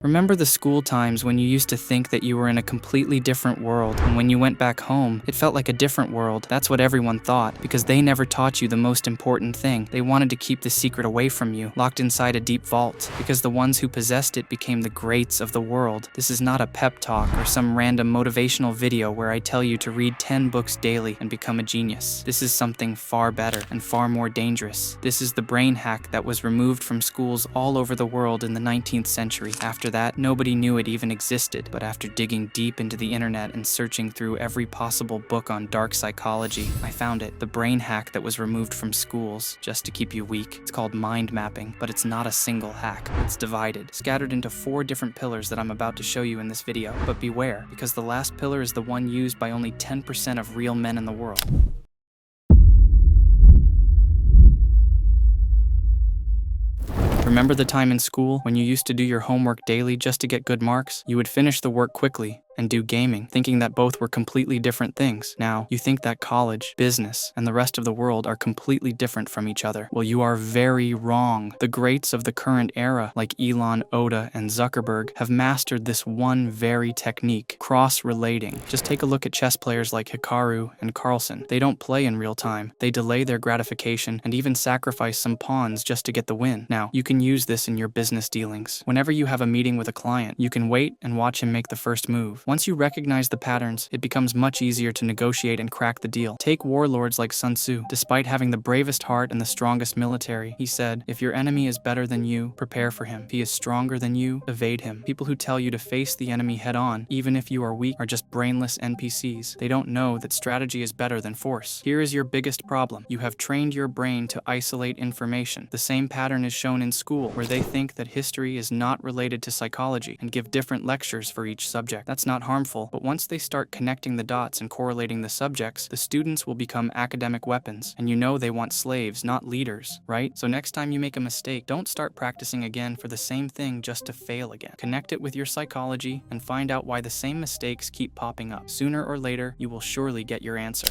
Remember the school times when you used to think that you were in a completely different world, and when you went back home, it felt like a different world. That's what everyone thought, because they never taught you the most important thing. They wanted to keep the secret away from you, locked inside a deep vault, because the ones who possessed it became the greats of the world. This is not a pep talk or some random motivational video where I tell you to read 10 books daily and become a genius. This is something far better and far more dangerous. This is the brain hack that was removed from schools all over the world in the 19th century. After that, nobody knew it even existed, but after digging deep into the internet and searching through every possible book on dark psychology, I found it. The brain hack that was removed from schools just to keep you weak. It's called mind mapping, but it's not a single hack. It's divided, scattered into 4 different pillars that I'm about to show you in this video. But beware, because the last pillar is the one used by only 10% of real men in the world. Remember the time in school when you used to do your homework daily just to get good marks? You would finish the work quickly and do gaming, thinking that both were completely different things. Now, you think that college, business, and the rest of the world are completely different from each other. Well, you are very wrong. The greats of the current era, like Elon, Oda, and Zuckerberg, have mastered this one very technique, cross-relating. Just take a look at chess players like Hikaru and Carlsen. They don't play in real time. They delay their gratification and even sacrifice some pawns just to get the win. Now, you can use this in your business dealings. Whenever you have a meeting with a client, you can wait and watch him make the first move. Once you recognize the patterns, it becomes much easier to negotiate and crack the deal. Take warlords like Sun Tzu. Despite having the bravest heart and the strongest military, he said, "If your enemy is better than you, prepare for him. If he is stronger than you, evade him." People who tell you to face the enemy head on, even if you are weak, are just brainless NPCs. They don't know that strategy is better than force. Here is your biggest problem. You have trained your brain to isolate information. The same pattern is shown in school, where they think that history is not related to psychology and give different lectures for each subject. That's not harmful, but once they start connecting the dots and correlating the subjects, the students will become academic weapons. And you know they want slaves, not leaders, right? So next time you make a mistake, don't start practicing again for the same thing just to fail again. Connect it with your psychology and find out why the same mistakes keep popping up. Sooner or later, you will surely get your answer.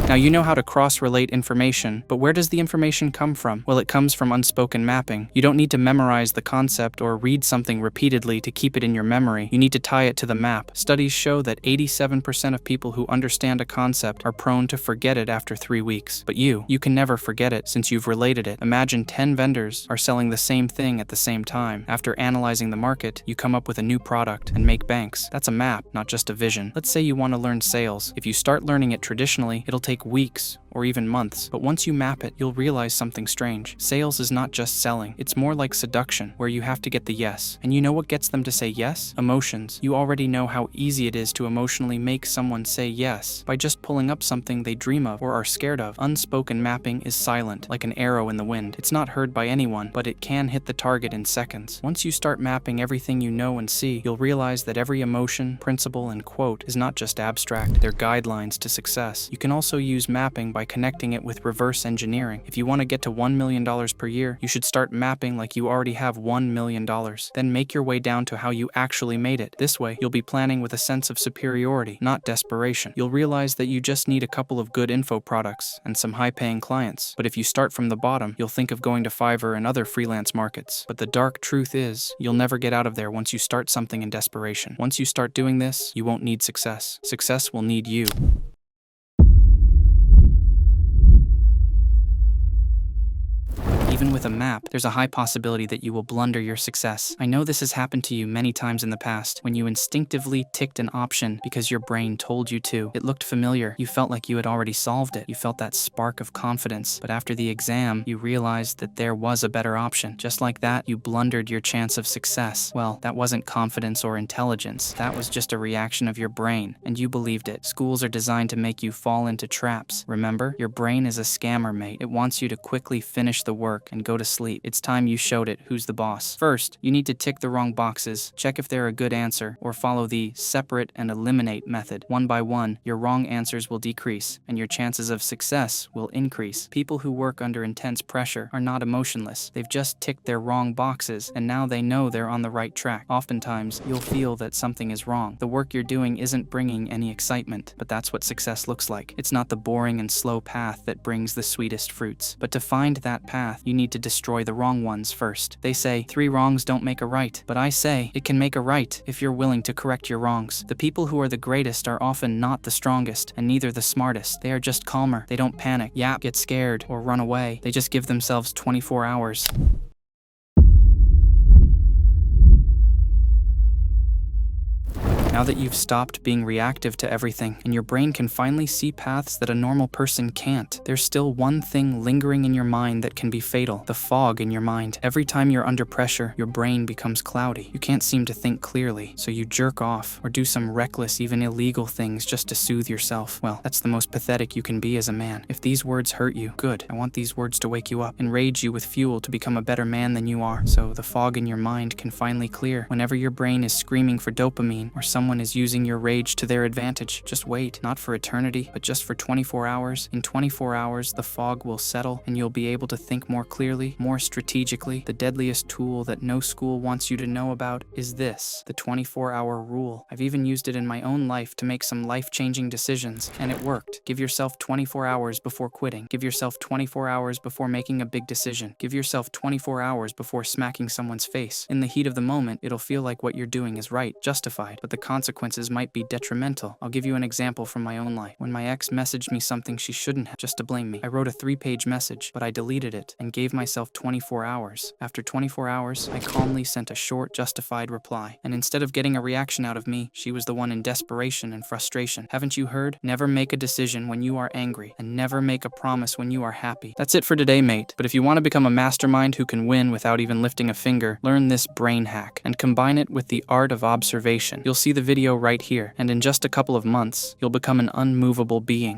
Now, you know how to cross-relate information, but where does the information come from? Well, it comes from unspoken mapping. You don't need to memorize the concept or read something repeatedly to keep it in your memory. You need to tie it to the map. Studies show that 87% of people who understand a concept are prone to forget it after 3 weeks. But you can never forget it since you've related it. Imagine 10 vendors are selling the same thing at the same time. After analyzing the market, you come up with a new product and make banks. That's a map, not just a vision. Let's say you want to learn sales. If you start learning it traditionally, it'll take weeks or even months. But once you map it, you'll realize something strange. Sales is not just selling. It's more like seduction, where you have to get the yes. And you know what gets them to say yes? Emotions. You already know how easy it is to emotionally make someone say yes by just pulling up something they dream of or are scared of. Unspoken mapping is silent, like an arrow in the wind. It's not heard by anyone, but it can hit the target in seconds. Once you start mapping everything you know and see, you'll realize that every emotion, principle, and quote is not just abstract. They're guidelines to success. You can also use mapping by connecting it with reverse engineering. If you want to get to $1 million per year, you should start mapping like you already have $1 million. Then make your way down to how you actually made it. This way, you'll be planning with a sense of superiority, not desperation. You'll realize that you just need a couple of good info products and some high-paying clients. But if you start from the bottom, you'll think of going to Fiverr and other freelance markets. But the dark truth is, you'll never get out of there once you start something in desperation. Once you start doing this, you won't need success. Success will need you. Even with a map, there's a high possibility that you will blunder your success. I know this has happened to you many times in the past, when you instinctively ticked an option because your brain told you to. It looked familiar. You felt like you had already solved it. You felt that spark of confidence. But after the exam, you realized that there was a better option. Just like that, you blundered your chance of success. Well, that wasn't confidence or intelligence. That was just a reaction of your brain, and you believed it. Schools are designed to make you fall into traps. Remember, your brain is a scammer, mate. It wants you to quickly finish the work book and go to sleep. It's time you showed it who's the boss. First, you need to tick the wrong boxes, check if they're a good answer, or follow the separate and eliminate method. One by one, your wrong answers will decrease, and your chances of success will increase. People who work under intense pressure are not emotionless. They've just ticked their wrong boxes, and now they know they're on the right track. Oftentimes, you'll feel that something is wrong. The work you're doing isn't bringing any excitement, but that's what success looks like. It's not the boring and slow path that brings the sweetest fruits. But to find that path, you need to destroy the wrong ones first. They say 3 wrongs don't make a right, but I say it can make a right if you're willing to correct your wrongs. The people who are the greatest are often not the strongest and neither the smartest. They are just calmer. They don't panic, get scared, or run away. They just give themselves 24 hours. Now that you've stopped being reactive to everything, and your brain can finally see paths that a normal person can't, there's still one thing lingering in your mind that can be fatal: the fog in your mind. Every time you're under pressure, your brain becomes cloudy. You can't seem to think clearly, so you jerk off or do some reckless, even illegal things just to soothe yourself. Well, that's the most pathetic you can be as a man. If these words hurt you, good. I want these words to wake you up, enrage you with fuel to become a better man than you are, so the fog in your mind can finally clear. Whenever your brain is screaming for dopamine, or someone is using your rage to their advantage, just wait, not for eternity, but just for 24 hours. In 24 hours, the fog will settle and you'll be able to think more clearly, more strategically. The deadliest tool that no school wants you to know about is this: the 24-hour rule. I've even used it in my own life to make some life-changing decisions, and it worked. Give yourself 24 hours before quitting. Give yourself 24 hours before making a big decision. Give yourself 24 hours before smacking someone's face. In the heat of the moment, it'll feel like what you're doing is right, justified, but the consequences might be detrimental. I'll give you an example from my own life. When my ex messaged me something she shouldn't have, just to blame me, I wrote a 3-page message, but I deleted it and gave myself 24 hours. After 24 hours, I calmly sent a short, justified reply. And instead of getting a reaction out of me, she was the one in desperation and frustration. Haven't you heard? Never make a decision when you are angry, and never make a promise when you are happy. That's it for today, mate. But if you want to become a mastermind who can win without even lifting a finger, learn this brain hack and combine it with the art of observation. You'll see the video right here, and in just a couple of months, you'll become an unmovable being.